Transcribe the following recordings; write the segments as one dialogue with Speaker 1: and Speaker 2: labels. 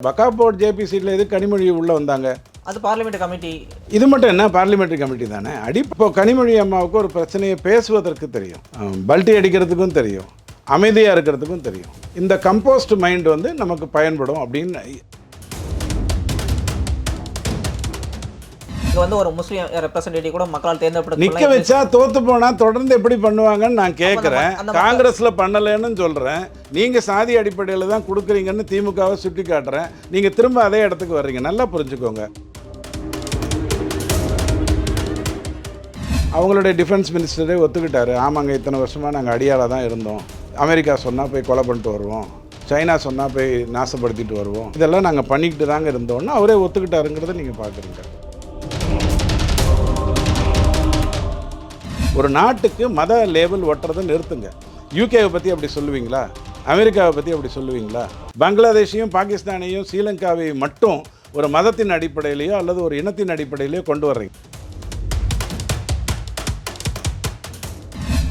Speaker 1: வகாப் board ஜேபிசியில் எது கனிமொழி உள்ளே வந்தாங்க?
Speaker 2: அது பார்லிமெண்ட் கமிட்டி. இது
Speaker 1: மட்டும் என்ன பார்லிமெண்ட்ரி கமிட்டி தானே? இப்போ கனிமொழி அம்மாவுக்கு ஒரு பிரச்சனையை பேசுவதற்கு தெரியும், பல்ட்டி அடிக்கிறதுக்கும் தெரியும், அமைதியாக இருக்கிறதுக்கும் தெரியும். இந்த கம்போஸ்ட் மைண்ட் வந்து நமக்கு பயன்படும் அப்படின்னு.
Speaker 2: இது வந்து ஒரு முஸ்லீம் ரெப்ரசன்டேட்டிவ் கூட மக்களால் தேர்ந்தெடுக்கப்பட்ட
Speaker 1: நிற்க வச்சா தோற்று போனால் தொடர்ந்து எப்படி பண்ணுவாங்கன்னு நான் கேட்குறேன். காங்கிரஸில் பண்ணலைன்னு சொல்கிறேன். நீங்கள் சாதி அடிப்படையில் தான் கொடுக்குறீங்கன்னு திமுகவை சுட்டி காட்டுறேன். நீங்கள் திரும்ப அதே இடத்துக்கு வர்றீங்க. நல்லா புரிஞ்சுக்கோங்க. அவங்களுடைய டிஃபென்ஸ் மினிஸ்டரே ஒத்துக்கிட்டாரு, ஆமாங்க இத்தனை வருஷமாக நாங்கள் அடியாளாக தான் இருந்தோம், அமெரிக்கா சொன்னால் போய் கொலை பண்ணிட்டு வருவோம், சைனா சொன்னால் போய் நாசப்படுத்திட்டு வருவோம், இதெல்லாம் நாங்கள் பண்ணிக்கிட்டு தாங்க இருந்தோம்னு அவரே ஒத்துக்கிட்டாருங்கிறத நீங்கள் பார்க்குறீங்க. ஒரு நாட்டுக்கு மத லேபிள் ஒட்டுறதை நிறுத்துங்க. யூகேவை பற்றி அப்படி சொல்லுவீங்களா? அமெரிக்காவை பற்றி அப்படி சொல்லுவீங்களா? பங்களாதேஷையும் பாகிஸ்தானையும் ஸ்ரீலங்காவையும் மட்டும் ஒரு மதத்தின் அடிப்படையிலையோ அல்லது ஒரு இனத்தின் அடிப்படையிலையோ கொண்டு வர்றீங்க.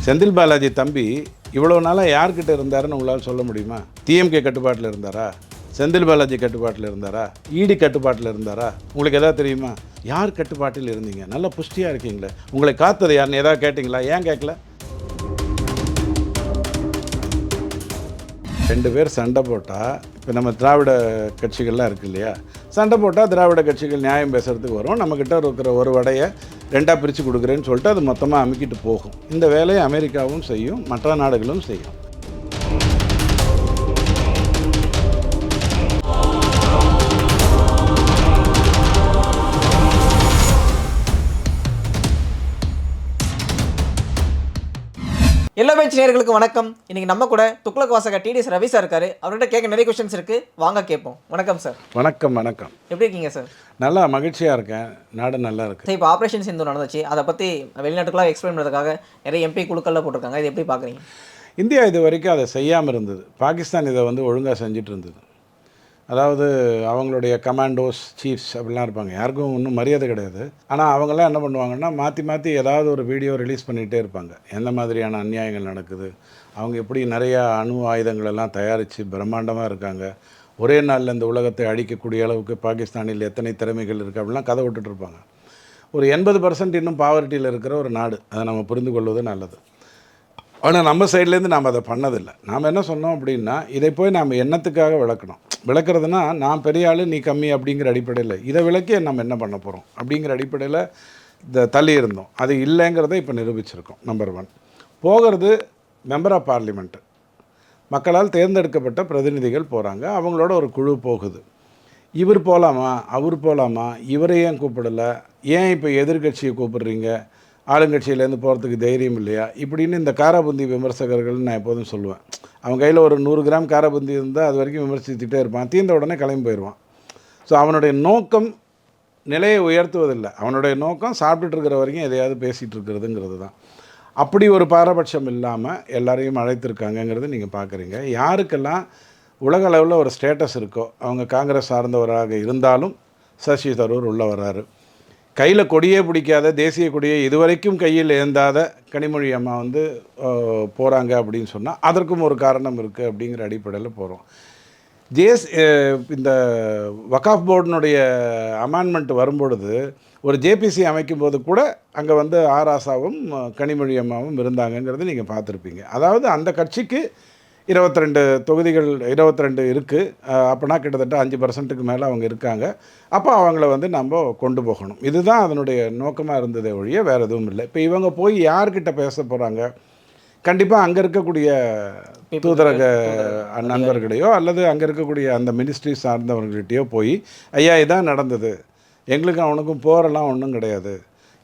Speaker 1: செந்தில் பாலாஜி தம்பி இவ்வளோ நாளாக யார்கிட்ட இருந்தாருன்னு உங்களால் சொல்ல முடியுமா? டிஎம்கே கட்டுப்பாட்டில் இருந்தாரா? செந்தில் பாலாஜி கட்டுப்பாட்டில் இருந்தாரா? இடி கட்டுப்பாட்டில் இருந்தாரா? உங்களுக்கு எதாவது தெரியுமா? யார் கட்டுப்பாட்டில் இருந்தீங்க? நல்லா புஷ்டியாக இருக்கீங்களே, உங்களை காத்தது யாருன்னு எதாவது கேட்டிங்களா? ஏன் கேட்கல? 2 பேர் சண்டை போட்டால், இப்போ நம்ம திராவிட கட்சிகள்லாம் இருக்குது இல்லையா, சண்டை போட்டால் திராவிட கட்சிகள் நியாயம் பேசுகிறதுக்கு வரும். நம்மக்கிட்ட இருக்கிற ஒரு வடையை 2ஆக பிரித்து கொடுக்குறேன்னு சொல்லிட்டு அது மொத்தமாக அமுக்கிட்டு போகும். இந்த வேலையை அமெரிக்காவும் செய்யும், மற்ற நாடுகளும் செய்யும்.
Speaker 2: எல்லா பேச்சு நேயர்களுக்கு வணக்கம். இன்னைக்கு நம்ம கூட துக்ளக் வாசகர் டிடிஎஸ் ரவி சார் இருக்காரு. அவர்கிட்ட கேட்க நிறைய கொஸ்டின்ஸ் இருக்கு, வாங்க கேட்போம். வணக்கம் சார்.
Speaker 1: வணக்கம். வணக்கம்.
Speaker 2: எப்படி இருக்கீங்க சார்?
Speaker 1: நல்லா மகிழ்ச்சியாக இருக்கேன், நாடு நல்லா இருக்கு.
Speaker 2: சார், இப்போ ஆப்ரேஷன் சிந்து நடந்துச்சு, அதை பற்றி வெளிநாட்டுக்குலாம் எக்ஸ்பிளைன் பண்ணுறதுக்காக நிறைய எம்பி குழுக்கள்லாம் போட்டிருக்காங்க. இது எப்படி பார்க்குறீங்க?
Speaker 1: இந்தியா இது வரைக்கும் அதை செய்யாமல் இருந்தது. பாகிஸ்தான் இதை வந்து ஒழுங்காக செஞ்சுட்டு இருந்தது. அதாவது அவங்களுடைய கமாண்டோஸ், சீஃப்ஸ் அப்படிலாம் இருப்பாங்க, யாருக்கும் ஒன்றும் மரியாதை கிடையாது. ஆனால் அவங்களாம் என்ன பண்ணுவாங்கன்னா மாற்றி மாற்றி ஏதாவது ஒரு வீடியோ ரிலீஸ் பண்ணிகிட்டே இருப்பாங்க. எந்த மாதிரியான அநியாயங்கள் நடக்குது, அவங்க எப்படி நிறையா அணு ஆயுதங்களெல்லாம் தயாரித்து பிரம்மாண்டமாக இருக்காங்க, ஒரே நாளில் இந்த உலகத்தை அழிக்கக்கூடிய அளவுக்கு பாகிஸ்தானில் எத்தனை திறமைகள் இருக்குது அப்படிலாம் கதை விட்டுட்ருப்பாங்க. ஒரு 80% இன்னும் பாவர்ட்டியில் இருக்கிற ஒரு நாடு, அதை நம்ம புரிந்து கொள்வது நல்லது. ஆனால் நம்ம சைட்லேருந்து நாம் அதை பண்ணதில்லை. நாம் என்ன சொன்னோம் அப்படின்னா, இதை போய் நாம் எண்ணத்துக்காக விளக்கணும். விளக்குறதுனா நான் பெரிய ஆள் நீ கம்மி அப்படிங்கிற அடிப்படையில், இதை விளக்கி நம்ம என்ன பண்ண போகிறோம் அப்படிங்கிற அடிப்படையில் தள்ளி இருந்தோம். அது இல்லைங்கிறத இப்போ நிரூபிச்சிருக்கோம். நம்பர் 1 போகிறது மெம்பர் ஆஃப் பார்லிமெண்ட்டு, மக்களால் தேர்ந்தெடுக்கப்பட்ட பிரதிநிதிகள் போகிறாங்க, அவங்களோட ஒரு குழு போகுது. இவர் போகலாமா, அவர் போகலாமா, இவரை ஏன் கூப்பிடலை, ஏன் இப்போ எதிர்கட்சியை கூப்பிடுறீங்க, ஆளுங்கட்சியிலேருந்து போகிறதுக்கு தைரியம் இல்லையா, இப்படின்னு இந்த காராபுந்தி விமர்சகர்கள் நான் எப்போதும் சொல்லுவேன். அவன் கையில் ஒரு 100 கிராம் காராபுந்தி இருந்தால் அது வரைக்கும் விமர்சித்துக்கிட்டே இருப்பான், தீர்ந்த உடனே கிளம்பி போயிடுவான். ஸோ அவனுடைய நோக்கம் நிலையை உயர்த்துவதில்லை, அவனுடைய நோக்கம் சாப்பிட்டுட்டு இருக்கிற வரைக்கும் எதையாவது பேசிகிட்டு இருக்கிறதுங்கிறது தான். அப்படி ஒரு பாரபட்சம் இல்லாமல் எல்லாரையும் அழைத்திருக்காங்கங்கிறது நீங்கள் பார்க்குறீங்க. யாருக்கெல்லாம் உலக அளவில் ஒரு ஸ்டேட்டஸ் இருக்கோ, அவங்க காங்கிரஸ் சார்ந்தவராக இருந்தாலும் சசி தரூர் உள்ளே வர்றாரு. கையில் கொடியே பிடிக்காத, தேசிய கொடியை இதுவரைக்கும் கையில் ஏந்தாத கனிமொழி அம்மா வந்து போகிறாங்க அப்படின்னு சொன்னால் அதற்கும் ஒரு காரணம் இருக்குது அப்படிங்கிற அடிப்படையில் போகிறோம். இந்த வகாப் போர்டினுடைய அமெண்ட்மெண்ட் வரும்பொழுது ஒரு ஜேபிசி அமைக்கும்போது கூட அங்கே வந்து ஆராசாவும் கனிமொழி அம்மாவும் இருந்தாங்கங்கிறது நீங்கள் பார்த்துருப்பீங்க. அதாவது அந்த கட்சிக்கு 22 தொகுதிகள் 22 இருக்குது அப்படின்னா கிட்டத்தட்ட 5% மேலே அவங்க இருக்காங்க. அப்போ அவங்கள வந்து நம்ம கொண்டு போகணும், இதுதான் அதனுடைய நோக்கமாக இருந்ததே ஒழிய வேறு எதுவும் இல்லை. இப்போ இவங்க போய் யார்கிட்ட பேச போகிறாங்க? கண்டிப்பாக அங்கே இருக்கக்கூடிய தூதரக நண்பர்களையோ அல்லது அங்கே இருக்கக்கூடிய அந்த மினிஸ்ட்ரி சார்ந்தவர்கள்கிட்டையோ போய், ஐயா இதான் நடந்தது, எங்களுக்கும் அவனுக்கும் போரெல்லாம் ஒன்றும் கிடையாது,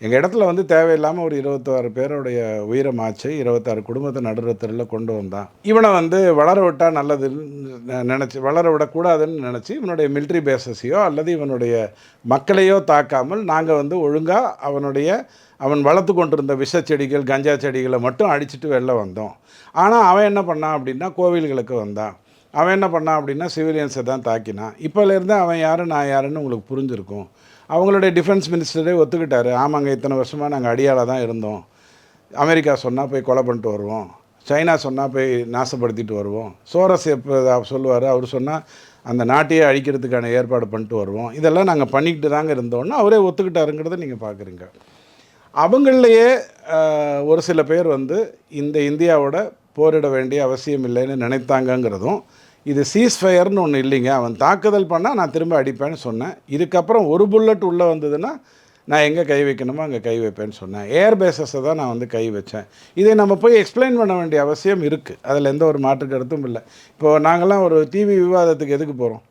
Speaker 1: எங்கள் இடத்துல வந்து தேவையில்லாமல் ஒரு 26 பேருடைய உயிரமாச்சு, 26 குடும்பத்தை நடுரத்தில் கொண்டு வந்தான், இவனை வந்து வளர விட்டால் நல்லதுன்னு நினச்சி, வளர விடக்கூடாதுன்னு நினச்சி இவனுடைய மிலிட்ரி பேஸஸையோ அல்லது இவனுடைய மக்களையோ தாக்காமல் நாங்கள் வந்து ஒழுங்காக அவன் வளர்த்து கொண்டிருந்த விஷச்செடிகள், கஞ்சா செடிகளை மட்டும் அடிச்சுட்டு வெளில வந்தோம். ஆனால் அவன் என்ன பண்ணான் அப்படின்னா கோவில்களுக்கு வந்தான், அவன் என்ன பண்ணான் அப்படின்னா சிவிலியன்ஸை தான் தாக்கினான். இப்போலேருந்து அவன் யார் நான் யாருன்னு உங்களுக்கு புரிஞ்சிருக்கும். அவங்களுடைய டிஃபென்ஸ் மினிஸ்டரே ஒத்துக்கிட்டாரு, ஆமாங்க இத்தனை வருஷமாக நாங்கள் அடியாளாக தான் இருந்தோம், அமெரிக்கா சொன்னால் போய் கொலை பண்ணிட்டு வருவோம், சைனா சொன்னால் போய் நாசப்படுத்திட்டு வருவோம். சோரஸ் எப்போ சொல்லுவார், அவர் சொன்னால் அந்த நாட்டையே அழிக்கிறதுக்கான ஏற்பாடு பண்ணிட்டு வருவோம். இதெல்லாம் நாங்கள் பண்ணிக்கிட்டு தாங்க இருந்தோன்னா அவரே ஒத்துக்கிட்டாருங்கிறத நீங்கள் பார்க்குறீங்க. அவங்களையே ஒரு சில பேர் வந்து இந்த இந்தியாவோட போரிட வேண்டிய அவசியம் இல்லைன்னு நினைத்தாங்கங்கிறதும், இது சீஸ்ஃபயர்னு ஒன்று இல்லைங்க, அவன் தாக்குதல் பண்ணால் நான் திரும்ப அடிப்பேன்னு சொன்னேன். இதுக்கப்புறம் ஒரு புல்லட் உள்ளே வந்ததுன்னா நான் எங்கே கை வைக்கணுமோ அங்கே கை வைப்பேன்னு சொன்னேன். ஏர் பேஸஸை தான் நான் வந்து கை வச்சேன். இதை நம்ம போய் எக்ஸ்பிளைன் பண்ண வேண்டிய அவசியம் இருக்குது. அதில் எந்த ஒரு மாற்று கருத்தும் இல்லை. இப்போது நாங்கள்லாம் ஒரு டிவி விவாதத்துக்கு எதுக்கு போகிறோம்?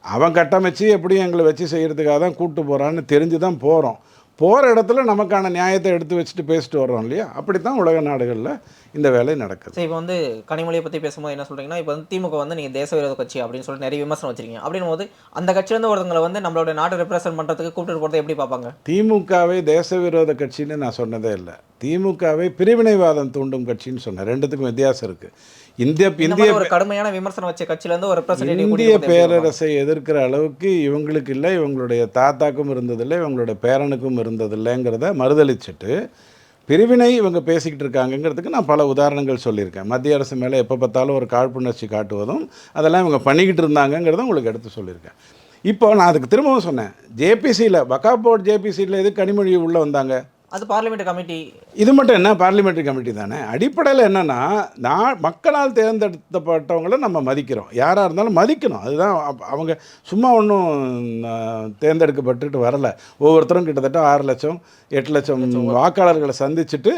Speaker 1: அவன் கட்டமைச்சு எப்படியும் எங்களை வச்சு செய்கிறதுக்காக தான் கூப்பிட்டு போகிறான்னு தெரிஞ்சு தான் போகிறோம். போகிற இடத்துல நமக்கான நியாயத்தை எடுத்து வச்சுட்டு பேசிட்டு வர்றோம் இல்லையா? அப்படி தான் உலக நாடுகளில் இந்த வேலை நடக்குது.
Speaker 2: சரி, இப்போ வந்து கனிமொழியை பற்றி பேசும்போது என்ன சொல்கிறீங்கன்னா, இப்போ வந்து திமுக வந்து நீங்கள் தேச விரோத கட்சி அப்படின்னு சொல்லிட்டு நிறைய விமர்சனம் வச்சிருக்கீங்க. அப்படின்னும் போது அந்த கட்சியிலேருந்து ஒருத்தங்களை வந்து நம்மளோட நாட்டை ரெப்ரசென்ட் பண்ணுறதுக்கு கூப்பிட்டு போகிறத எப்படி பார்ப்பாங்க?
Speaker 1: திமுகவை தேச விரோத கட்சின்னு நான் சொன்னதே இல்லை. திமுகவை பிரிவினைவாதம் தூண்டும் கட்சின்னு சொன்னேன். ரெண்டுத்துக்கும் வித்தியாசம் இருக்குது. இந்திய
Speaker 2: ஒரு கடுமையான விமர்சனம் வச்ச கட்சியிலேருந்து ஒரு ரெப்ரசன்டேட்டிவ்
Speaker 1: இந்திய பேரரசை எதிர்க்கிற அளவுக்கு இவங்களுக்கு இல்லை, இவங்களுடைய தாத்தாக்கும் இருந்ததில்லை, இவங்களுடைய பேரனுக்கும் இருந்ததில்லைங்கிறத மறுதளிச்சுட்டு பிரிவினை இவங்க பேசிக்கிட்டு இருக்காங்கங்கிறதுக்கு நான் பல உதாரணங்கள் சொல்லியிருக்கேன். மத்திய அரசு மேலே எப்போ பார்த்தாலும் ஒரு காழ்ப்புணர்ச்சி காட்டுவதும் அதெல்லாம் இவங்க பண்ணிக்கிட்டு இருந்தாங்கங்கிறத உங்களுக்கு எடுத்து சொல்லியிருக்கேன். இப்போ நான் அதுக்கு திரும்பவும் சொன்னேன், ஜேபிசியில் வகாப் போர்டு ஜேபிசியில் எது கனிமொழி உள்ளே வந்தாங்க?
Speaker 2: அது பார்லிமெண்ட் கமிட்டி. இது
Speaker 1: மட்டும் என்ன பார்லிமெண்ட்ரி கமிட்டி தானே. அடிப்படையில் என்னென்னா, மக்களால் தேர்ந்தெடுக்கப்பட்டவங்கள நம்ம மதிக்கிறோம். யாராக இருந்தாலும் மதிக்கணும். அதுதான் அவங்க சும்மா ஒன்றும் தேர்ந்தெடுக்கப்பட்டுட்டு வரலை. ஒவ்வொருத்தரும் கிட்டத்தட்ட 6 லட்சம் 8 லட்சம் வாக்காளர்களை சந்திச்சுட்டு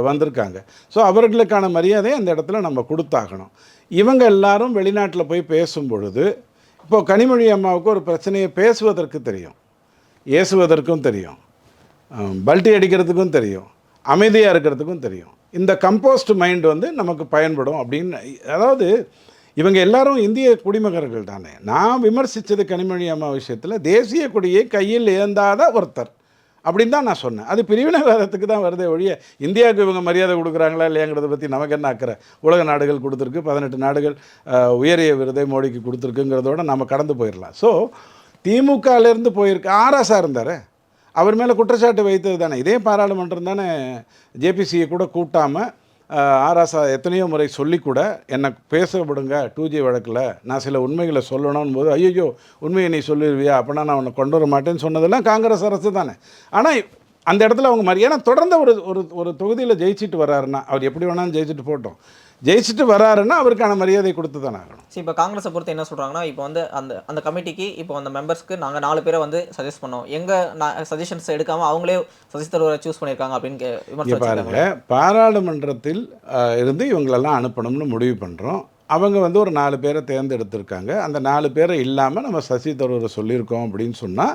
Speaker 1: வந்திருக்காங்க. ஸோ அவர்களுக்கான மரியாதையை அந்த இடத்துல நம்ம கொடுத்தாகணும். இவங்க எல்லாரும் வெளிநாட்டில் போய் பேசும் பொழுது, இப்போது கனிமொழி அம்மாவுக்கு ஒரு பிரச்சனையை பேசுவதற்கு தெரியும், ஏசுவதற்கும் தெரியும், பல்ட்டி அடிக்கிறதுக்கும் தெரியும், அமைதியாக இருக்கிறதுக்கும் தெரியும். இந்த கம்போஸ்ட் மைண்ட் வந்து நமக்கு பயன்படும் அப்படின்னு. அதாவது இவங்க எல்லாரும் இந்திய குடிமகர்கள் தானே. நான் விமர்சித்தது கனிமொழி அம்மா விஷயத்தில் தேசிய கொடியை கையில் ஏந்தாத ஒருத்தர் அப்படின்னு தான் நான் சொன்னேன். அது பிரிவினைவாதத்துக்கு தான் வருதே ஒழிய இந்தியாவுக்கு இவங்க மரியாதை கொடுக்குறாங்களா இல்லையாங்கிறத பற்றி நமக்கு என்ன அக்கறை? உலக நாடுகள் கொடுத்துருக்கு, 18 நாடுகள் உயரிய விருதை மோடிக்கு கொடுத்துருக்குங்கிறதோட நம்ம கடந்து போயிடலாம். ஸோ திமுகலேருந்து போயிருக்கு ஆராசா இருந்தார், அவர் மேலே குற்றச்சாட்டு வைத்தது தானே. இதே பாராளுமன்றம் தானே ஜேபிசியை கூட கூட்டாமல் ஆராசா எத்தனையோ முறை சொல்லி கூட என்னை பேச விடுங்க 2G வழக்கில் நான் சில உண்மைகளை சொல்லணும் போது, ஐயோ உண்மையை நீ சொல்லிடுவியா, அப்படின்னா நான் உன்னை கொண்டு வர மாட்டேன்னு சொன்னதெல்லாம் காங்கிரஸ் அரசு தானே. ஆனால் அந்த இடத்துல அவங்க மாதிரி ஏன்னா தொடர்ந்து ஒரு தொகுதியில் ஜெயிச்சுட்டு வர்றாருன்னா, அவர் எப்படி வேணாலும் ஜெயிச்சுட்டு போட்டோம், ஜெயிச்சுட்டு வராருன்னா அவருக்கான மரியாதை கொடுத்து தானே ஆகணும்.
Speaker 2: சரி, இப்போ காங்கிரஸை பொறுத்து என்ன சொல்கிறாங்கன்னா, இப்போ வந்து அந்த கமிட்டிக்கு இப்போ அந்த மெம்பர்ஸ்க்கு நாங்கள் 4 பேரை வந்து சஜஸ்ட் பண்ணோம், எங்கள் சஜஷன்ஸ் எடுக்காமல் அவங்களே சஜஸ்ட் தருவரை சூஸ் பண்ணியிருக்காங்க அப்படின்னு விமர்சனம்
Speaker 1: பாருங்க. பாராளுமன்றத்தில் இருந்து இவங்களெல்லாம் அனுப்பணும்னு முடிவு பண்ணுறோம். அவங்க வந்து ஒரு 4 பேரை தேர்ந்தெடுத்திருக்காங்க. அந்த 4 பேரை இல்லாமல் நம்ம சசி தரூரை சொல்லியிருக்கோம் அப்படின்னு சொன்னால்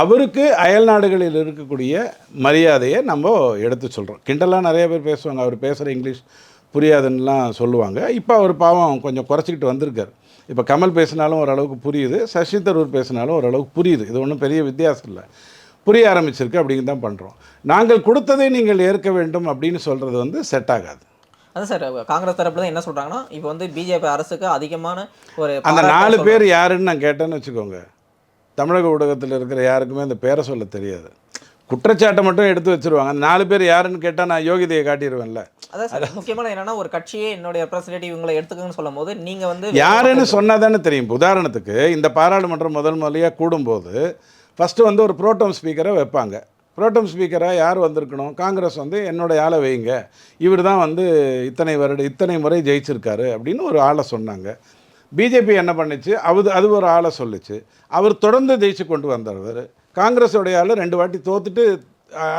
Speaker 1: அவருக்கு அயல் நாடுகளில் இருக்கக்கூடிய மரியாதையை நம்ம எடுத்து சொல்கிறோம். கிண்டலாக நிறைய பேர் பேசுவாங்க, அவர் பேசுகிற இங்கிலீஷ் புரியாதுன்னெலாம் சொல்லுவாங்க. இப்போ அவர் பாவம் கொஞ்சம் குறைச்சிக்கிட்டு வந்திருக்கார். இப்போ கமல் பேசினாலும் ஓரளவுக்கு புரியுது, சசி தரூர் பேசினாலும் ஓரளவுக்கு புரியுது. இது ஒன்றும் பெரிய வித்தியாசம் இல்லை, புரிய ஆரம்பிச்சிருக்கு. அப்படிங்க தான் பண்ணுறோம். நாங்கள் கொடுத்ததை நீங்கள் ஏற்க வேண்டும் அப்படின்னு சொல்கிறது வந்து செட் ஆகாது.
Speaker 2: அதான் சார், காங்கிரஸ் தரப்புல தான் என்ன சொல்கிறாங்கன்னா, இப்போ வந்து பிஜேபி அரசுக்கு அதிகமான ஒரு
Speaker 1: அந்த 4 பேர் யாருன்னு நான் கேட்டேன்னு வச்சுக்கோங்க, தமிழக ஊடகத்தில் இருக்கிற யாருக்குமே அந்த பேரை சொல்ல தெரியாது. குற்றச்சாட்டை மட்டும் எடுத்து வச்சுருவாங்க. அந்த 4 பேர் யாருன்னு கேட்டால் நான் யோகிதையை காட்டிடுவேன்ல.
Speaker 2: அதான் சார், முக்கியமான என்னன்னா, ஒரு கட்சியே என்னுடைய ரெப்ரசன்டேட்டிவ் இவங்களை எடுத்துக்கன்னு சொல்லும் போது நீங்கள் வந்து
Speaker 1: யாருன்னு சொன்னால் தானே தெரியும். உதாரணத்துக்கு இந்த பாராளுமன்றம் முதலியாக கூடும்போது ஃபஸ்ட்டு வந்து ஒரு புரோட்டோம் ஸ்பீக்கரை வைப்பாங்க. புரோட்டோம் ஸ்பீக்கராக யார் வந்திருக்கணும்? காங்கிரஸ் வந்து என்னோடய ஆளை வைங்க, இவர் தான் வந்து இத்தனை முறை ஜெயிச்சிருக்காரு அப்படின்னு ஒரு ஆளை சொன்னாங்க. பிஜேபி என்ன பண்ணிச்சு, அது ஒரு ஆளை சொல்லிச்சு. அவர் தொடர்ந்து ஜெயிச்சு கொண்டு வந்தவர். காங்கிரஸோடைய ஆள் 2 வாட்டி தோத்துட்டு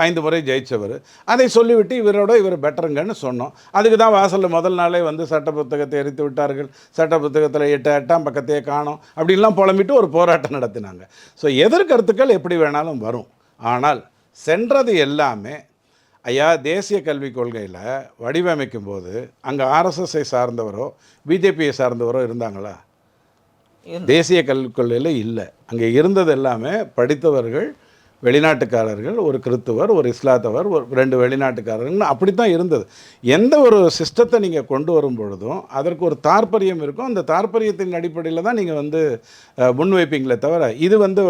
Speaker 1: 5 முறை ஜெயித்தவர். அதை சொல்லிவிட்டு இவர் பெட்டருங்கன்னு சொன்னோம். அதுக்கு தான் வாசலில் முதல் நாளே வந்து சட்ட புத்தகத்தை எரித்து விட்டார்கள், சட்ட புத்தகத்தில் 8 பக்கத்தையே காணோம் அப்படின்லாம் புலம்பிட்டு ஒரு போராட்டம் நடத்தினாங்க. ஸோ எதிர்கருத்துக்கள் எப்படி வேணாலும் வரும். ஆனால் சென்றது எல்லாமே ஐயா தேசிய கல்விக் கொள்கையில் வடிவமைக்கும் போது அங்கே ஆர்எஸ்எஸ்ஐ சார்ந்தவரோ பிஜேபியை சார்ந்தவரோ இருந்தாங்களா? தேசிய கல்விக் கொள்கையில் இல்லை. அங்கே இருந்தது எல்லாமே படித்தவர்கள், வெளிநாட்டுக்காரர்கள், ஒரு கிறித்துவர், ஒரு இஸ்லாத்தவர், ஒரு 2 வெளிநாட்டுக்காரர்கள், அப்படி தான் இருந்தது. எந்த ஒரு சிஸ்டத்தை நீங்கள் கொண்டு வரும் பொழுதும் அதற்கு ஒரு தாற்பயம் இருக்கும். அந்த தாற்பயத்தின் அடிப்படையில் தான் நீங்கள் வந்து முன்வைப்பீங்களே தவிர இது வந்து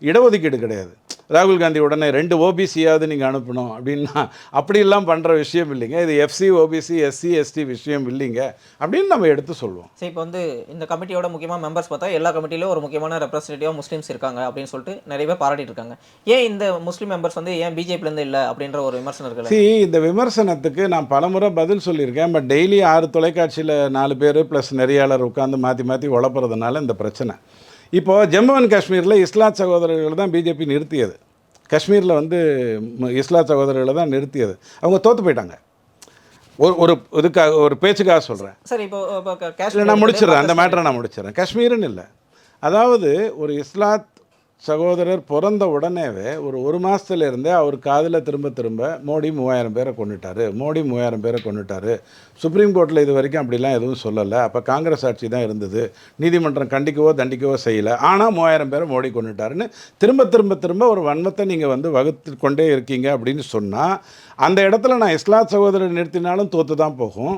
Speaker 1: இடஒதுக்கீடு கிடையாது. ராகுல் காந்தி உடனே 2 ஓபிசியாவது நீங்கள் அனுப்பணும் அப்படின்னா அப்படிலாம் பண்ணுற விஷயம் இல்லைங்க. இது எஃப்சி ஓபிசி எஸ்சி எஸ்டி விஷயம் இல்லைங்க அப்படின்னு நம்ம எடுத்து சொல்லுவோம்.
Speaker 2: சரி, இப்போ வந்து இந்த கமிட்டியோட முக்கியமான மெம்பர்ஸ் பார்த்தா எல்லா கமிட்டிலையும் ஒரு முக்கியமான ரெப்ரஸன்டேட்டிவாக முஸ்லீம்ஸ் இருக்காங்க அப்படின்னு சொல்லிட்டு நிறைய பேர் பாராட்டிட்டு இருக்காங்க. ஏன் இந்த முஸ்லீம் மெம்பர்ஸ் வந்து ஏன் பிஜேபிலேருந்து இல்லை அப்படின்ற ஒரு விமர்சனம் இருக்குல்ல?
Speaker 1: இந்த விமர்சனத்துக்கு நான் பலமுறை பதில் சொல்லியிருக்கேன். பட் டெய்லி 6 தொலைக்காட்சியில் 4 பேர் ப்ளஸ் நெறியாளர் உட்காந்து மாற்றி மாற்றி உழப்புறதுனால இந்த பிரச்சனை. இப்போது ஜம்மு அண்ட் காஷ்மீரில் இஸ்லாத் சகோதரர்கள் தான் பிஜேபி நிறுத்தியது. காஷ்மீரில் வந்து இஸ்லாத் சகோதரர்களை தான் நிறுத்தியது. அவங்க தோற்று போயிட்டாங்க. ஒரு இதுக்காக ஒரு பேச்சுக்காக சொல்கிறேன்.
Speaker 2: சரி, இப்போ
Speaker 1: காஷ்மீர் நான் முடிச்சிடுறேன், அந்த மேட்டரை நான் முடிச்சிடுறேன். காஷ்மீருன்னு இல்லை, அதாவது ஒரு இஸ்லாத் சகோதரர் பிறந்த உடனேவே ஒரு மாதத்துலேருந்தே அவர் காதில் திரும்ப திரும்ப மோடி 3000 பேரை கொண்டுட்டார், மோடி 3000 பேரை கொண்டுட்டார். சுப்ரீம் கோர்ட்டில் இது வரைக்கும் அப்படிலாம் எதுவும் சொல்லலை. அப்போ காங்கிரஸ் ஆட்சி தான் இருந்தது, நீதிமன்றம் கண்டிக்கவோ தண்டிக்கவோ செய்யலை. ஆனால் 3000 பேரை மோடி கொண்டுட்டாருன்னு திரும்ப திரும்ப திரும்ப ஒரு வன்மத்தை நீங்கள் வந்து வகுத்து கொண்டே இருக்கீங்க அப்படின்னு சொன்னால், அந்த இடத்துல நான் இஸ்லாத் சகோதரர் நிறுத்தினாலும் தோற்று தான் போகும்,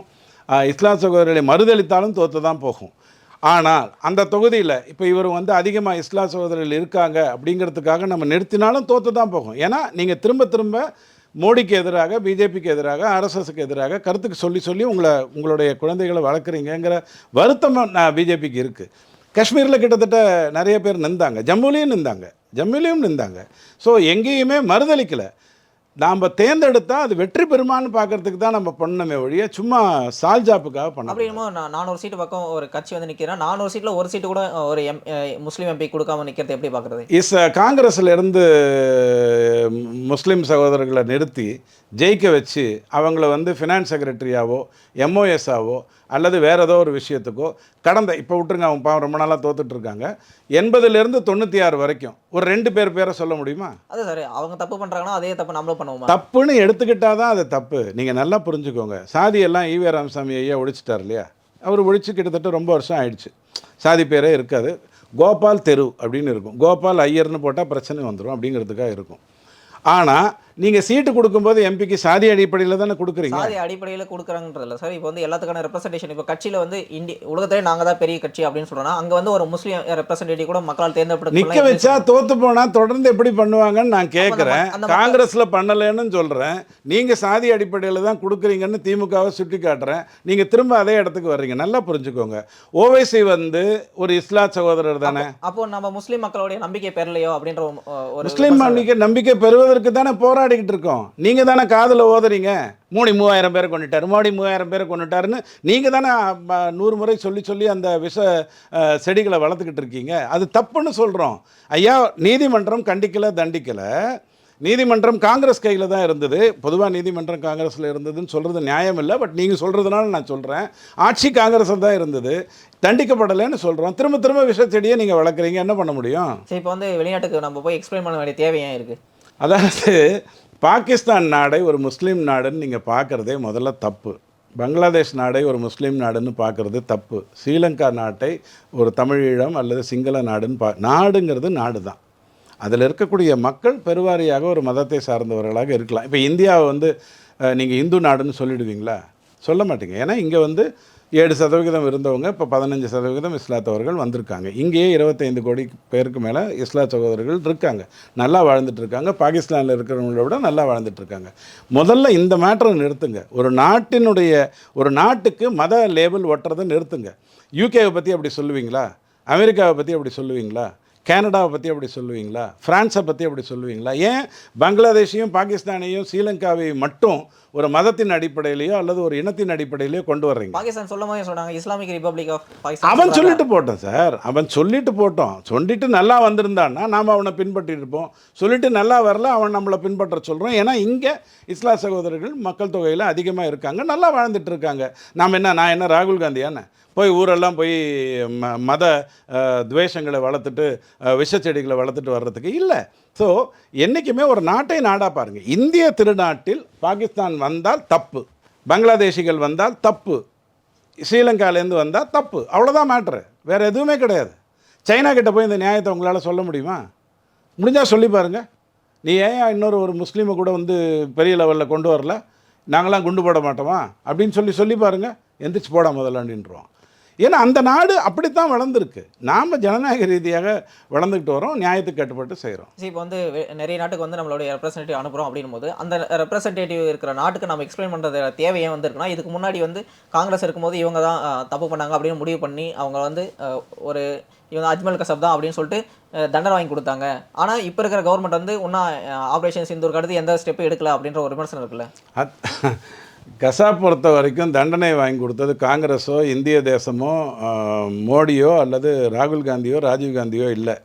Speaker 1: இஸ்லாத் சகோதரர்களை மறுதளித்தாலும் தோற்று தான் போகும். ஆனால் அந்த தொகுதியில் இப்போ இவர் வந்து அதிகமாக இஸ்லாத் சகோதரர்கள் இருக்காங்க அப்படிங்கிறதுக்காக நம்ம நிறுத்தினாலும் தோற்று தான் போகும். ஏன்னா நீங்கள் திரும்ப திரும்ப மோடிக்கு எதிராக, பிஜேபிக்கு எதிராக, ஆர்எஸ்எஸ்க்கு எதிராக கருத்துக்கு சொல்லி உங்களுடைய குழந்தைகளை வளர்க்குறீங்கிற வருத்தம் பிஜேபிக்கு இருக்குது. காஷ்மீரில் கிட்டத்தட்ட நிறைய பேர் நின்றாங்க, ஜம்முலேயும் நின்றாங்க. ஸோ எங்கேயுமே மறுதளிக்கலை. நாம் தேர்ந்தெடுத்தால் அது வெற்றி பெறுமான்னு பார்க்கறதுக்கு தான் நம்ம பண்ணணுமே ஒழிய சும்மா சால்ஜாப்புக்காக பண்ண.
Speaker 2: அப்படின்னும் 400 சீட்டு பக்கம் ஒரு கட்சி வந்து நிற்கிறேன், 400 சீட்டில் ஒரு சீட்டு கூட ஒரு முஸ்லீம் எம்பி கொடுக்காம நிற்கிறது எப்படி பார்க்குறது?
Speaker 1: காங்கிரஸ்லேருந்து முஸ்லீம் சகோதரர்களை நிறுத்தி ஜெயிக்க வச்சு அவங்கள வந்து ஃபினான்ஸ் செக்ரட்டரியாவோ எம்ஓஎஸ்ஸாவோ அல்லது வேறு ஏதோ ஒரு விஷயத்துக்கோ கடந்த இப்போ விட்டுருங்க, அவங்க பாவம் ரொம்ப நாளாக தோத்துட்ருக்காங்க. 80லேருந்து 96 வரைக்கும் ஒரு 2 பேரை சொல்ல முடியுமா?
Speaker 2: அது சரி, அவங்க தப்பு பண்ணுறாங்கன்னா அதே தப்பு நம்மளும் பண்ணுவோம்.
Speaker 1: தப்புன்னு எடுத்துக்கிட்டால் தான் அது தப்பு. நீங்கள் நல்லா புரிஞ்சுக்கோங்க. சாதியெல்லாம் ஈவே ராமசாமி ஐயா ஒழிச்சிட்டார் இல்லையா? அவர் ஒழிச்சு கிட்டத்தட்ட ரொம்ப வருஷம் ஆயிடுச்சு. சாதி பேரே இருக்காது. கோபால் தெரு அப்படின்னு இருக்கும், கோபால் ஐயர்னு போட்டால் பிரச்சனை வந்துடும் அப்படிங்கிறதுக்காக இருக்கும். ஆனால் நீங்கள் சீட்டு கொடுக்கும்போது எம்பிக்கு சாதி அடிப்படையில் தானே கொடுக்குறீங்க.
Speaker 2: சாதி அடிப்படையில் கொடுக்குறாங்கன்றதில்ல சார். இப்போ வந்து எல்லாத்துக்கான ரெப்ரஸன்டேஷன், இப்போ கட்சியில் வந்து உலகத்திலே நாங்கள் தான் பெரிய கட்சி அப்படின்னு சொல்கிறோன்னா, அங்கே வந்து ஒரு முஸ்லீம் ரெப்ரஸன்டேட்டிவ் கூட மக்களால் தேர்ந்தெடுத்து
Speaker 1: நிற்க வச்சா தோற்று போனால் தொடர்ந்து எப்படி பண்ணுவாங்கன்னு நான் கேட்குறேன். காங்கிரஸில் பண்ணலைன்னு சொல்கிறேன். நீங்கள் சாதி அடிப்படையில் தான் கொடுக்குறீங்கன்னு திமுகவை சுட்டி காட்டுறேன். நீங்கள் திரும்ப அதே இடத்துக்கு வர்றீங்க. நல்லா புரிஞ்சுக்கோங்க. ஓவைசி வந்து ஒரு இஸ்லாத் சகோதரர் தானே.
Speaker 2: அப்போ நம்ம முஸ்லீம் மக்களுடைய நம்பிக்கை பெறலையோ அப்படின்ற ஒரு
Speaker 1: முஸ்லீம் நம்பிக்கை பெறுவதற்கு தானே போராடிக்கிட்டு இருக்கோம். நீங்கள் தானே காதில் ஓதுறீங்க, மோடி 3000 பேரை கொண்டுட்டார், மோடி 3000 பேரை கொண்டுட்டாருன்னு நீங்கள் தானே 100 முறை சொல்லி அந்த விஷ செடிகளை வளர்த்துக்கிட்டு இருக்கீங்க. அது தப்புன்னு சொல்கிறோம். ஐயா, நீதிமன்றம் கண்டிக்கலை தண்டிக்கலை. நீதிமன்றம் காங்கிரஸ் கையில் தான் இருந்தது. பொதுவாக நீதிமன்றம் காங்கிரஸில் இருந்ததுன்னு சொல்கிறது நியாயம் இல்லை. பட் நீங்கள் சொல்கிறதுனால நான் சொல்கிறேன், ஆட்சி காங்கிரஸில் தான் இருந்தது, தண்டிக்கப்படலைன்னு சொல்கிறோம். திரும்ப திரும்ப விஷ செடியை நீங்கள் வளர்க்குறீங்க, என்ன பண்ண முடியும்?
Speaker 2: சரி, இப்போ வந்து வெளிநாட்டுக்கு நம்ம போய் எக்ஸ்பிளைன் பண்ண வேண்டிய தேவை ஏன் இருக்குது?
Speaker 1: அதாவது பாகிஸ்தான் நாடை ஒரு முஸ்லீம் நாடுன்னு நீங்கள் பார்க்குறதே முதல்ல தப்பு. பங்களாதேஷ் நாடை ஒரு முஸ்லீம் நாடுன்னு பார்க்குறது தப்பு. ஸ்ரீலங்கா நாட்டை ஒரு தமிழீழம் அல்லது சிங்கள நாடுன்னு நாடுங்கிறது நாடு தான். அதில் இருக்கக்கூடிய மக்கள் பெருவாரியாக ஒரு மதத்தை சார்ந்தவர்களாக இருக்கலாம். இப்போ இந்தியாவை வந்து நீங்கள் இந்து நாடுன்னு சொல்லிடுவீங்களா? சொல்ல மாட்டீங்க. ஏன்னா இங்கே வந்து 7% இருந்தவங்க இப்போ 15% இஸ்லாத்தவர்கள் வந்திருக்காங்க. இங்கேயே 25 கோடி பேருக்கு மேலே இஸ்லாத் சகோதரர்கள் இருக்காங்க, நல்லா வாழ்ந்துட்டுருக்காங்க. பாகிஸ்தானில் இருக்கிறவங்கள விட நல்லா வாழ்ந்துட்டுருக்காங்க. முதல்ல இந்த மேட்டரை நிறுத்துங்க. ஒரு நாட்டுக்கு மத லேபிள் ஒட்டுறதை நிறுத்துங்க. யூகேவை பற்றி அப்படி சொல்லுவீங்களா? அமெரிக்காவை பற்றி அப்படி சொல்லுவீங்களா? கனடாவை பற்றி அப்படி சொல்லுவீங்களா? ஃப்ரான்ஸை பற்றி அப்படி சொல்லுவீங்களா? ஏன் பங்களாதேஷையும் பாகிஸ்தானையும் ஸ்ரீலங்காவையும் மட்டும் ஒரு மதத்தின் அடிப்படையிலையோ அல்லது ஒரு இனத்தின் அடிப்படையிலையோ கொண்டு வர்றீங்க?
Speaker 2: பாகிஸ்தான் சொல்லும் போதே சொன்னாங்க இஸ்லாமிக் ரிப்பப்ளிக் ஆஃப் பாகிஸ்தான்.
Speaker 1: அவன் சொல்லிட்டு போட்டோம் சார், அவன் சொல்லிட்டு போட்டோம். சொல்லிட்டு நல்லா வந்திருந்தான்னா நாம் அவனை பின்பற்றிட்டு இருப்போம். சொல்லிட்டு நல்லா வரல, அவன் நம்மளை பின்பற்ற சொல்கிறோம். ஏன்னா இங்கே இஸ்லாத் சகோதரர்கள் மக்கள் தொகையில் அதிகமாக இருக்காங்க, நல்லா வாழ்ந்துட்டு இருக்காங்க. நான் என்ன ராகுல் காந்தியானே போய் ஊரெல்லாம் போய் மத துவேஷங்களை வளர்த்துட்டு விஷச்செடிகளை வளர்த்துட்டு வர்றதுக்கு இல்லை. ஸோ என்றைக்குமே ஒரு நாட்டை நாடாக பாருங்கள். இந்திய திருநாட்டில் பாகிஸ்தான் வந்தால் தப்பு, பங்களாதேஷிகள் வந்தால் தப்பு, ஸ்ரீலங்காலேருந்து வந்தால் தப்பு, அவ்வளோதான் மேட்ரு, வேறு எதுவுமே கிடையாது. சைனா கிட்ட போய் இந்த நியாயத்தை உங்களால் சொல்ல முடியுமா? முடிஞ்சால் சொல்லி பாருங்கள். நீ ஏன் ஒரு முஸ்லீமை கூட வந்து பெரிய லெவலில் கொண்டு வரல, நாங்களாம் குண்டு போட மாட்டோமா அப்படின்னு சொல்லி பாருங்கள். எந்திரிச்சு போட முதலாண்டின்றோம். ஏன்னா அந்த நாடு அப்படித்தான் வளர்ந்துருக்கு. நாம் ஜனநாயக ரீதியாக வளர்ந்துக்கிட்டு வரோம், நியாயத்துக்கு கட்டுப்பட்டு செய்கிறோம்.
Speaker 2: சரி, இப்போ வந்து நிறைய நாட்டுக்கு வந்து நம்மளுடைய ரெப்ரசன்டேட்டிவ் அனுப்புகிறோம் அப்படின்னும் போது அந்த ரெப்ரசன்டேட்டிவ் இருக்கிற நாட்டுக்கு நம்ம எக்ஸ்பிளைன் பண்ணுறது தேவை ஏன் வந்து இருக்குன்னா, இதுக்கு முன்னாடி வந்து காங்கிரஸ் இருக்கும்போது இவங்க தான் தப்பு பண்ணாங்க அப்படின்னு முடிவு பண்ணி அவங்க வந்து ஒரு இவங்க அஜ்மல் கசப் தான் அப்படின்னு சொல்லிட்டு தண்டனை வாங்கி கொடுத்தாங்க. ஆனால் இப்போ இருக்கிற கவர்மெண்ட் வந்து இன்னும் ஆப்ரேஷன் சிந்தூருக்கு அடுத்து எந்த ஸ்டெப்பும் எடுக்கல அப்படின்ற ஒரு விமர்சனம் இருக்குல்ல.
Speaker 1: கசாப் பொறுத்த வரைக்கும் தண்டனை வாங்கி கொடுத்தது காங்கிரஸோ இந்திய தேசமோ மோடியோ அல்லது ராகுல் காந்தியோ ராஜீவ் காந்தியோ இல்லை.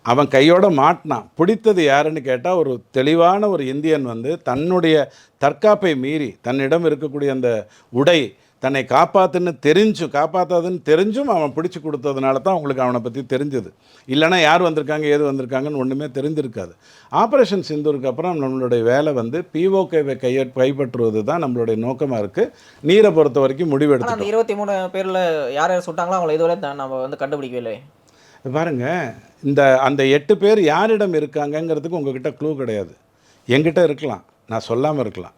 Speaker 1: அவன் கையோட மாட்டினான். பிடித்தது யாருன்னு கேட்டால் ஒரு தெளிவான ஒரு இந்தியன் வந்து தன்னுடைய தற்காப்பை மீறி தன்னிடம் இருக்கக்கூடிய அந்த உடை தன்னை காப்பாற்றாதுன்னு தெரிஞ்சும் அவன் பிடிச்சி கொடுத்ததுனால தான் அவங்களுக்கு அவனை பற்றி தெரிஞ்சது. இல்லைனா யார் வந்திருக்காங்க ஏது வந்திருக்காங்கன்னு ஒன்றுமே தெரிஞ்சிருக்காது. ஆப்ரேஷன் சிந்தூருக்கு அப்புறம் நம்மளுடைய வேலை வந்து பிஓகேவை கைப்பற்றுவது தான் நம்மளுடைய நோக்கமாக இருக்குது. நீரை பொறுத்த வரைக்கும் முடிவெடுத்து
Speaker 2: அந்த 23 பேரில் யார் யார் சுட்டாங்களோ அவங்கள இதுவரை நம்ம வந்து கண்டுபிடிக்கவில்லை.
Speaker 1: பாருங்கள், அந்த 8 பேர் யாரிடம் இருக்காங்கங்கிறதுக்கு உங்ககிட்ட க்ளூ கிடையாது. என்கிட்ட இருக்கலாம், நான் சொல்லாமல் இருக்கலாம்.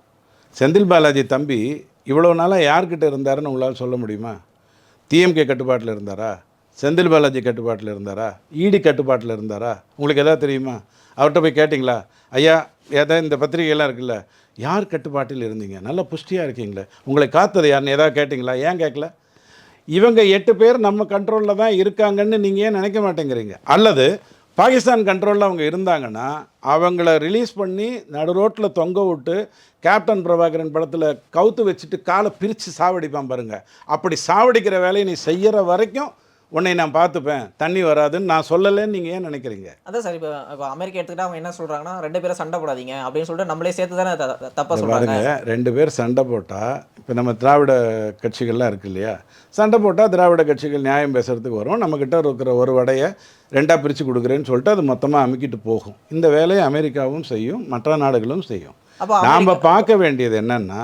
Speaker 1: செந்தில் பாலாஜி தம்பி இவ்வளோ நாளாக யார்கிட்ட இருந்தாருன்னு உங்களால் சொல்ல முடியுமா? டிஎம்கே கட்டுப்பாட்டில் இருந்தாரா? செந்தில் பாலாஜி கட்டுப்பாட்டில் இருந்தாரா? இடி கட்டுப்பாட்டில் இருந்தாரா? உங்களுக்கு எதாவது தெரியுமா? அவர்கிட்ட போய் கேட்டிங்களா? ஐயா ஏதாவது இந்த பத்திரிகையெல்லாம் இருக்குல்ல, யார் கட்டுப்பாட்டில் இருந்தீங்க, நல்லா புஷ்டியாக இருக்கீங்களே, உங்களை காத்தது யாருன்னு ஏதாவது கேட்டிங்களா? ஏன் கேட்கல? இவங்க 8 பேர் நம்ம கண்ட்ரோலில் தான் இருக்காங்கன்னு நீங்கள் ஏன் நினைக்க மாட்டேங்கிறீங்க? அல்லது பாகிஸ்தான் கண்ட்ரோலில் அவங்க இருந்தாங்கன்னா அவங்கள ரிலீஸ் பண்ணி நடு ரோட்டில் தொங்க விட்டு கேப்டன் பிரபாகரன் படத்தில் கவுத்து வச்சுட்டு காலை பிரித்து சாவடிப்பான் பாருங்கள். அப்படி சாவடிக்கிற வேலையை நீ செய்கிற வரைக்கும் உன்னை நான் பார்த்துப்பேன், தண்ணி வராதுன்னு நான் சொல்லலைன்னு நீங்கள் ஏன் நினைக்கிறீங்க?
Speaker 2: அதான் சார், இப்போ அமெரிக்கா எடுத்துக்கிட்டால் அவங்க என்ன சொல்கிறாங்கன்னா 2 பேரும் சண்டை போடாதீங்க அப்படின்னு சொல்லிட்டு நம்மளே சேர்த்து தானே தப்பாக சொல்கிறாங்க.
Speaker 1: 2 பேர் சண்டை போட்டால் இப்போ நம்ம திராவிட கட்சிகள்லாம் இருக்குது இல்லையா, சண்டை போட்டால் திராவிட கட்சிகள் நியாயம் பேசுகிறதுக்கு வரும். நம்மக்கிட்ட இருக்கிற ஒரு வடையை 2ஆக பிரித்து கொடுக்குறேன்னு சொல்லிட்டு அது மொத்தமாக அமுக்கிட்டு போகும். இந்த வேலையை அமெரிக்காவும் செய்யும், மற்ற நாடுகளும் செய்யும். நாம் பார்க்க வேண்டியது என்னென்னா,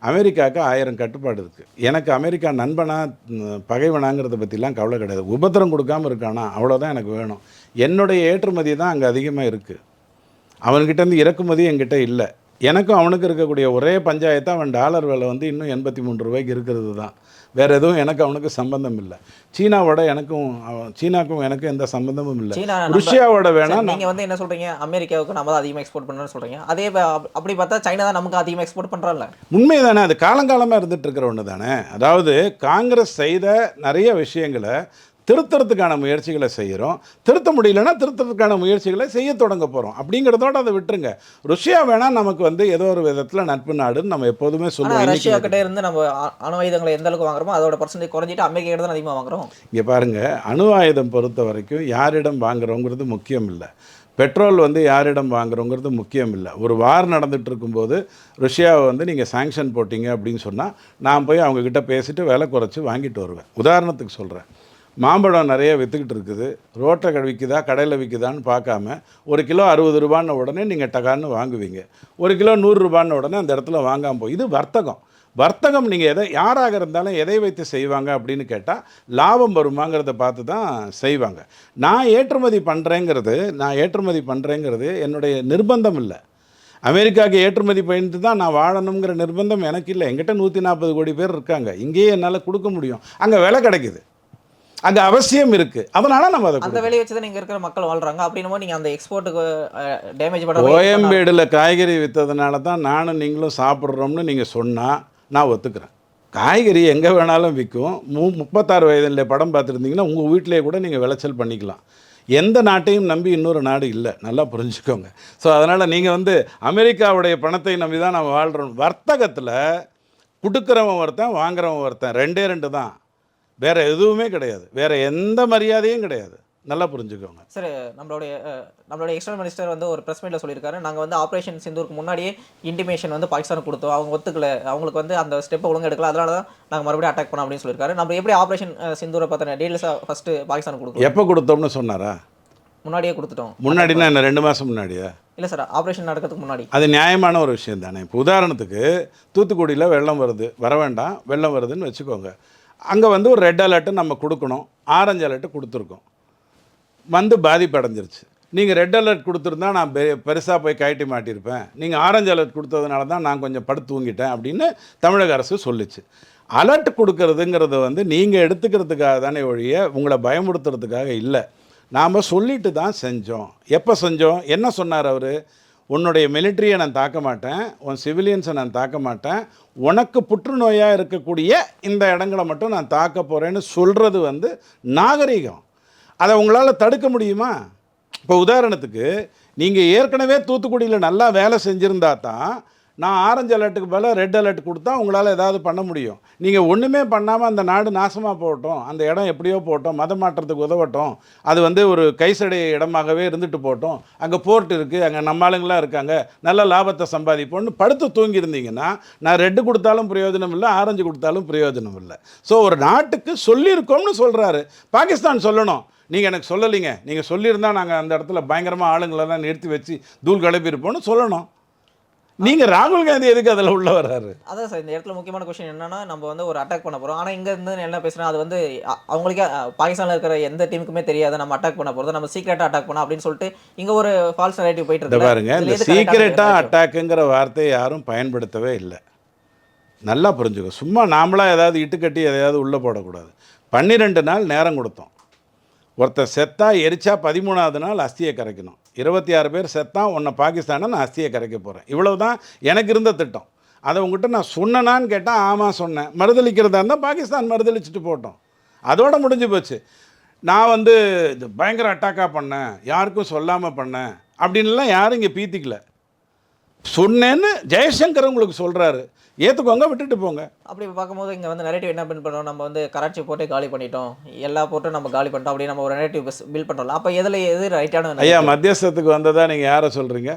Speaker 1: அமெரிக்காவுக்கு 1000 கட்டுப்பாடு இருக்குது. எனக்கு அமெரிக்கா நண்பனா பகைவனாங்கிறத பற்றிலாம் கவலை கிடையாது. உபத்திரம் கொடுக்காமல் இருக்கானா அவ்வளோதான் எனக்கு வேணும். என்னுடைய ஏற்றுமதி தான் அங்கே அதிகமாக இருக்குது. அவன்கிட்டேருந்து இறக்குமதி என்கிட்ட இல்லை. எனக்கும் அவனுக்கு இருக்கக்கூடிய ஒரே பஞ்சாயத்து அவன் டாலர் விலை வந்து இன்னும் 83 ரூபாய்க்கு இருக்கிறது தான். வேறு எதுவும் எனக்கு அவனுக்கு சம்பந்தம் இல்லை. சீனாவோட சீனாக்கும் எனக்கும் எந்த சம்பந்தமும் இல்லை. ருஷ்யாவோட வேணால்
Speaker 2: நீங்கள் வந்து என்ன சொல்கிறீங்க, அமெரிக்காவுக்கு நம்ம தான் அதிகமாக எக்ஸ்போர்ட் பண்ணுறோன்னு சொல்கிறீங்க. அதே அப்படி பார்த்தா சைனா தான் நமக்கு அதிகமாக எக்ஸ்போர்ட் பண்ணுறாங்கல்ல.
Speaker 1: உண்மை தானே, அது காலங்காலமாக இருந்துகிட்டு இருக்கிற ஒன்று தானே. அதாவது காங்கிரஸ் செய்த நிறைய விஷயங்களை திருத்தறதுக்கான முயற்சிகளை செய்கிறோம். திருத்த முடியலன்னா திருத்தறதுக்கான முயற்சிகளை செய்ய தொடங்க போகிறோம். அப்படிங்கிறதோட அதை விட்டுருங்க. ருஷ்யா வேணால் நமக்கு வந்து ஏதோ ஒரு விதத்தில் நட்பு நாடுன்னு நம்ம எப்போதுமே சொல்லுவோம்.
Speaker 2: ரஷ்யா கிட்டே இருந்து நம்ம அணு ஆயுதங்களை எந்த அளவுக்கு வாங்குறோமோ அதோட பர்சன்டேஜ் குறைஞ்சிட்டு அமெரிக்கா கிட்ட தான் அதிகமாக வாங்குறோம்.
Speaker 1: இங்கே பாருங்கள், அணு ஆயுதம் பொறுத்த வரைக்கும் யாரிடம் வாங்குறோங்கிறது முக்கியம் இல்லை. பெட்ரோல் வந்து யாரிடம் வாங்குறோங்கிறது முக்கியம் இல்லை. ஒரு வார் நடந்துகிட்டு இருக்கும்போது ருஷ்யாவை வந்து நீங்கள் சாங்ஷன் போட்டிங்க அப்படின்னு சொன்னால் நான் போய் அவங்கக்கிட்ட பேசிவிட்டு விலை குறைச்சி வாங்கிட்டு வருவேன். உதாரணத்துக்கு சொல்கிறேன், மாம்பழம் நிறைய விற்றுக்கிட்டு இருக்குது, ரோட்டை விற்குதா கடையில் விற்குதான்னு பார்க்காம 1 கிலோ 60 ரூபான்னு உடனே நீங்கள் டகான்னு வாங்குவீங்க. 1 கிலோ 100 ரூபான்னு உடனே அந்த இடத்துல வாங்காமல் போய், இது வர்த்தகம். நீங்கள் யாராக இருந்தாலும் எதை வைத்து செய்வாங்க அப்படின்னு கேட்டால் லாபம் வருமாங்கிறத பார்த்து தான் செய்வாங்க. நான் ஏற்றுமதி பண்ணுறேங்கிறது என்னுடைய நிர்பந்தம் இல்லை. அமெரிக்காவுக்கு ஏற்றுமதி பண்ணிட்டு தான் நான் வாழணுங்கிற நிர்பந்தம் எனக்கு இல்லை. என்கிட்ட 140 கோடி பேர் இருக்காங்க. இங்கேயே என்னால் கொடுக்க முடியும். அங்கே விலை கிடைக்குது, அங்கே அவசியம் இருக்குது. அதனால் நம்ம அதை
Speaker 2: அந்த வேலையை வச்சு தான் நீங்கள் இருக்கிற மக்கள் வாழ்கிறாங்க. அப்படின்னும் நீங்கள் அந்த எக்ஸ்போர்ட்டுக்கு டேமேஜ் பண்ண
Speaker 1: கோயம்பேடில் காய்கறி விற்றதுனால தான் நானும் நீங்களும் சாப்பிட்றோம்னு நீங்கள் சொன்னால் நான் ஒத்துக்கிறேன். காய்கறி எங்கே வேணாலும் விற்கும். 36 வயதில் படம் பார்த்துருந்தீங்கன்னா உங்கள் வீட்டிலே கூட நீங்கள் விளைச்சல் பண்ணிக்கலாம். எந்த நாட்டையும் நம்பி இன்னொரு நாடு இல்லை, நல்லா புரிஞ்சுக்கோங்க. ஸோ அதனால் நீங்கள் வந்து அமெரிக்காவுடைய பணத்தை நம்பி தான் நம்ம வாழ்கிறோம். வர்த்தகத்தில் கொடுக்குறவன் ஒருத்தன், வாங்குறவன் ஒருத்தன், 2 தான். வேறு எதுவுமே கிடையாது, வேறு எந்த மரியாதையும் கிடையாது. நல்லா புரிஞ்சுக்கோங்க.
Speaker 2: சார், நம்மளுடைய எக்ஸ்டர்னல் மினிஸ்டர் வந்து ஒரு ப்ரெஸ் மீட்டில் சொல்லியிருக்காரு, நாங்கள் வந்து ஆப்ரேஷன் சிந்தூருக்கு முன்னாடியே இன்டிமேஷன் வந்து பாகிஸ்தானுக்கு கொடுத்தோம், அவங்க ஒத்துக்கல, அவங்களுக்கு வந்து அந்த ஸ்டெப்பை ஒழுங்கு எடுக்கல, அதனால தான் நாங்கள் மறுபடியும் அட்டாக் பண்ணோம் அப்படின்னு சொல்லியிருக்காரு. நம்ம எப்படி ஆப்ரேஷன் சிந்தூரை பார்த்தோன்னா டீட்டெயில்ஸாக ஃபஸ்ட்டு பாகிஸ்தானுக்கு கொடுத்தோம்.
Speaker 1: எப்போ கொடுத்தோம்னு சொன்னாரா?
Speaker 2: முன்னாடியே கொடுத்துட்டோம்.
Speaker 1: முன்னாடினா என்ன 2 மாதம் முன்னாடியா?
Speaker 2: இல்லை சார், ஆப்ரேஷன் நடக்கிறதுக்கு முன்னாடி.
Speaker 1: அது நியாயமான ஒரு விஷயம் தானே. இப்போ உதாரணத்துக்கு தூத்துக்குடியில் வெள்ளம் வருது, வர வேண்டாம், வெள்ளம் வருதுன்னு வச்சுக்கோங்க. அங்கே வந்து ஒரு ரெட் அலர்ட்டு நம்ம கொடுக்கணும், ஆரஞ்சு அலர்ட்டு கொடுத்துருக்கோம், வந்து பாதிப்பு அடைஞ்சிருச்சு. நீங்கள் ரெட் அலர்ட் கொடுத்துருந்தா நான் பெருசாக போய் கழட்டி மாட்டியிருப்பேன், நீங்கள் ஆரஞ்சு அலர்ட் கொடுத்ததுனால தான் நான் கொஞ்சம் படுத்து தூங்கிட்டேன் அப்படின்னு தமிழக அரசு சொல்லிச்சு. அலர்ட் கொடுக்கறதுங்கிறது வந்து நீங்கள் எடுத்துக்கிறதுக்காக தானே ஒழிய உங்களை பயமுறுத்துறதுக்காக இல்லை. நாம் சொல்லிட்டு தான் செஞ்சோம். எப்போ செஞ்சோம்? என்ன சொன்னார் அவர்? உன்னுடைய மிலிட்ரியை நான் தாக்க மாட்டேன், உன் சிவிலியன்ஸை நான் தாக்க மாட்டேன், உனக்கு புற்றுநோயாக இருக்கக்கூடிய இந்த இடங்களை மட்டும் நான் தாக்க போகிறேன்னு சொல்கிறது வந்து நாகரிகம். அதை உங்களால் தடுக்க முடியுமா? இப்போ உதாரணத்துக்கு நீங்கள் ஏற்கனவே தூத்துக்குடியில் நல்லா வேலை செஞ்சுருந்தா தான் நான் ஆரஞ்சு அலர்ட்டுக்கு பதிலாக ரெட் அலர்ட் கொடுத்தா உங்களால் ஏதாவது பண்ண முடியும். நீங்கள் ஒன்றுமே பண்ணாமல் அந்த நாடு நாசமாக போகட்டும், அந்த இடம் எப்படியோ போகட்டும், மதம் மாற்றத்துக்கு உதவட்டும், அது வந்து ஒரு கைசடை இடமாகவே இருந்துட்டு போகட்டும், அங்கே போர்ட் இருக்குது, அங்கே நம்ம ஆளுங்களாம் இருக்காங்க, நல்ல லாபத்தை சம்பாதிப்போம்னு படுத்து தூங்கியிருந்தீங்கன்னா நான் ரெட்டு கொடுத்தாலும் பிரயோஜனம் இல்லை, ஆரஞ்சு கொடுத்தாலும் பிரயோஜனம் இல்லை. ஸோ ஒரு நாட்டுக்கு சொல்லியிருக்கோம்னு சொல்கிறாரு. பாகிஸ்தான் சொல்லணும், நீங்கள் எனக்கு சொல்லலைங்க, நீங்கள் சொல்லியிருந்தால் நாங்கள் அந்த இடத்துல பயங்கரமாக ஆளுங்களெல்லாம் நிறுத்தி வச்சு தூள் கிளப்பியிருப்போம்னு சொல்லணும். நீங்கள் ராகுல் காந்தி எதுக்கு அதில் உள்ள வர்றாரு?
Speaker 2: அதான் சார், இந்த இடத்துல முக்கியமான கொஸ்டின் என்னன்னா, நம்ம வந்து ஒரு அட்டாக் பண்ண போகிறோம். ஆனால் இங்கே இருந்து என்ன பேசுகிறோம், அது வந்து அவங்களுக்கே பாகிஸ்தானில் இருக்கிற எந்த டீமுக்குமே தெரியாது நம்ம அட்டாக் பண்ண போகிறது, நம்ம சீக்கிரட்டாக அட்டாக் பண்ணோம் அப்படின்னு சொல்லிட்டு இங்கே ஒரு ஃபால்ஸ் நரேட்டிவ் போயிட்டு இருக்கு
Speaker 1: பாருங்க. இந்த சீக்கிரட்டாக அட்டாக்குங்கிற வார்த்தையை யாரும் பயன்படுத்தவே இல்லை. நல்லா புரிஞ்சுக்கோ. சும்மா நாமளாக ஏதாவது இட்டுக்கட்டி எதையாவது உள்ளே போடக்கூடாது. 12 நாள் நேரம் கொடுத்தோம். ஒருத்தர் செத்தா எரிச்சா 13ஆவது நாள் அஸ்தியை கரைக்கணும். 26 பேர் செத்தா உன்னை பாகிஸ்தானை நான் அஸ்தியை கரைக்க போகிறேன். இவ்வளவு தான் எனக்கு இருந்த திட்டம். அதை உங்கள்கிட்ட நான் சொன்னேனான்னு கேட்டால் ஆமாம் சொன்னேன். மறுதளிக்கிறதா இருந்தால் பாகிஸ்தான் மறுதளிச்சுட்டு போட்டோம், அதோட முடிஞ்சு போச்சு. நான் வந்து இது பயங்கர அட்டாக்காக பண்ணேன், யாருக்கும் சொல்லாமல் பண்ணேன் அப்படின்லாம் யாரும் இங்கே பீத்திக்கல. சொன்னேன்னு ஜெயசங்கர் உங்களுக்கு சொல்கிறாரு, ஏற்றுக்கோங்க, விட்டுட்டு போங்க.
Speaker 2: அப்படி பார்க்கும்போது இங்கே வந்து நரேட்டிவ் என்ன பில்ட் பண்ணுறோம், நம்ம வந்து கராச்சி போட்டே காலி பண்ணிட்டோம், எல்லா போட்டும் நம்ம காலி பண்ணிட்டோம் அப்படின்னு நம்ம ஒரு நரேட்டிவ் பில்ட் பண்ணுறோம். அப்போ எது ரைட்டான?
Speaker 1: ஐயா, மத்தியஸ்தத்துக்கு வந்ததா நீங்கள் யாரை சொல்கிறீங்க?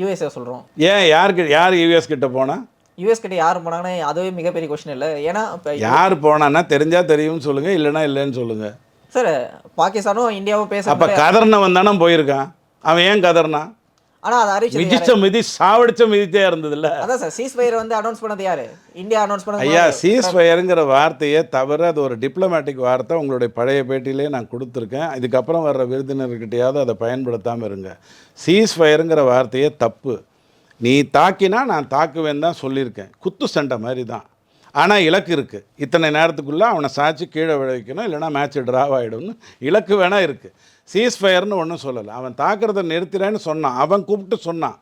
Speaker 2: யூஎஸ்ஏ சொல்கிறோம்.
Speaker 1: ஏன் யார் யூஎஸ் கிட்ட போனால்?
Speaker 2: யூஎஸ் கிட்ட யார் போனாங்கன்னா அதுவே மிகப்பெரிய கொஸ்டின் இல்லை. ஏன்னா இப்போ
Speaker 1: யார் போனான்னா தெரிஞ்சால் தெரியும்னு சொல்லுங்கள், இல்லைன்னா இல்லைன்னு சொல்லுங்கள்.
Speaker 2: சார், பாகிஸ்தானும் இந்தியாவும் பேச
Speaker 1: அப்போ கதர்னவன் தானே போயிருக்கான். அவன் ஏன் கதர்னா?
Speaker 2: ஆனால் அதை அறிவிச்சு
Speaker 1: மிதிச்ச மிதி சாவடிச்ச மிதித்தே இருந்ததில்ல.
Speaker 2: அதான் சார், சீஸ் ஃபயர் வந்து அனௌன்ஸ் பண்ணது யாரு? இந்தியா அனௌன்ஸ் பண்ணது.
Speaker 1: ஐயா, சீஸ் ஃபயருங்கிற வார்த்தையே தவிர அது ஒரு டிப்ளமேட்டிக் வார்த்தை. உங்களுடைய பழைய பேட்டியிலே நான் கொடுத்துருக்கேன். இதுக்கப்புறம் வர்ற விருந்தினர்கிட்டையாவது அதை பயன்படுத்தாமல் இருங்க. சீஸ் ஃபயருங்கிற வார்த்தையே தப்பு. நீ தாக்கினா நான் தாக்குவேன் தான் சொல்லியிருக்கேன். குத்து சண்டை மாதிரி தான். ஆனால் இலக்கு இருக்குது. இத்தனை நேரத்துக்குள்ளே அவனை சாய்ச்சி கீழே விளைவிக்கணும், இல்லைனா மேட்ச் ட்ராவ் ஆகிடும்னு இலக்கு வேணால் இருக்குது. சீஸ் ஃபயர்னு ஒன்றும் சொல்லலை. அவன் தாக்குறதை நிறுத்துறேன்னு சொன்னான். அவன் கூப்பிட்டு சொன்னான்,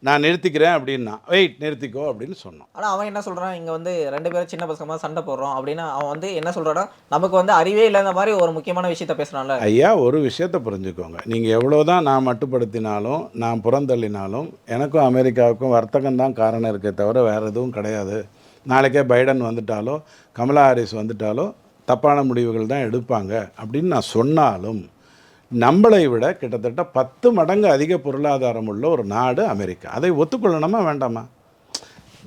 Speaker 1: நான் நிறுத்திக்கிறேன் அப்படின்னா, வெயிட் நிறுத்திக்கோ அப்படின்னு சொன்னான்.
Speaker 2: ஆனால் அவன் என்ன சொல்கிறான், இங்கே வந்து 2 பேரும் சின்ன பசங்க சண்டை போடுறோம் அப்படின்னு அவன் வந்து என்ன சொல்கிறான்னா, நமக்கு வந்து அறிவே இல்லாத மாதிரி ஒரு முக்கியமான விஷயத்த பேசுகிறான்ல.
Speaker 1: ஐயா, ஒரு விஷயத்தை புரிஞ்சுக்கோங்க. நீங்கள் எவ்வளோதான் நான் மட்டுப்படுத்தினாலும், நான் புறந்தள்ளினாலும், எனக்கும் அமெரிக்காவுக்கும் வர்த்தகம் தான் காரணம் இருக்கே தவிர வேறு எதுவும் கிடையாது. நாளைக்கே பைடன் வந்துட்டாலோ கமலா ஹாரிஸ் வந்துட்டாலோ தப்பான முடிவுகள் தான் எடுப்பாங்க அப்படின்னு நான் சொன்னாலும், நம்மளை விட கிட்டத்தட்ட 10 மடங்கு அதிக பொருளாதாரம் உள்ள ஒரு நாடு அமெரிக்கா. அதை ஒத்துக்கொள்ளணுமா வேண்டாமா?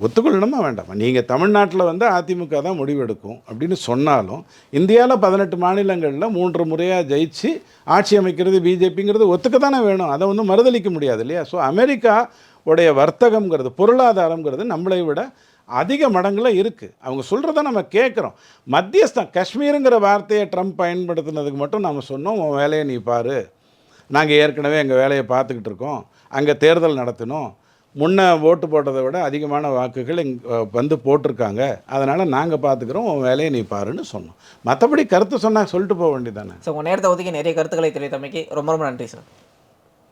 Speaker 1: ஒத்துக்கொள்ளணுமா வேண்டாமா? நீங்கள் தமிழ்நாட்டில் வந்து அதிமுக தான் முடிவெடுக்கும் அப்படின்னு சொன்னாலும், இந்தியாவில் 18 மாநிலங்களில் 3 முறையாக ஜெயிச்சு ஆட்சி அமைக்கிறது பிஜேபிங்கிறது ஒத்துக்க தானே வேணும். அதை ஒன்றும் மறுதளிக்க முடியாது இல்லையா? ஸோ அமெரிக்கா உடைய வர்த்தகம்ங்கிறது, பொருளாதாரங்கிறது நம்மளை விட அதிக மடங்கில் இருக்குது. அவங்க சொல்கிறத நம்ம கேட்குறோம். மத்தியஸ்தான், காஷ்மீருங்கிற வார்த்தையை ட்ரம்ப் பயன்படுத்தினதுக்கு மட்டும் நம்ம சொன்னோம், உன் வேலையை நீ பாரு, நாங்கள் ஏற்கனவே எங்கள் வேலையை பார்த்துக்கிட்டு இருக்கோம், அங்கே தேர்தல் நடத்தினோம், முன்ன ஓட்டு போட்டதை விட அதிகமான வாக்குகள் வந்து போட்டிருக்காங்க, அதனால் நாங்கள் பார்த்துக்குறோம், உன் வேலையை நீ பாருன்னு சொன்னோம். மற்றபடி கருத்து சொன்னால் சொல்லிட்டு போக வேண்டியதானே.
Speaker 2: ஸோ உங்கள் நேரத்தை ஒதுக்கி நிறைய கருத்துக்களை தெரிவித்தமைக்கு ரொம்ப ரொம்ப நன்றி சார்.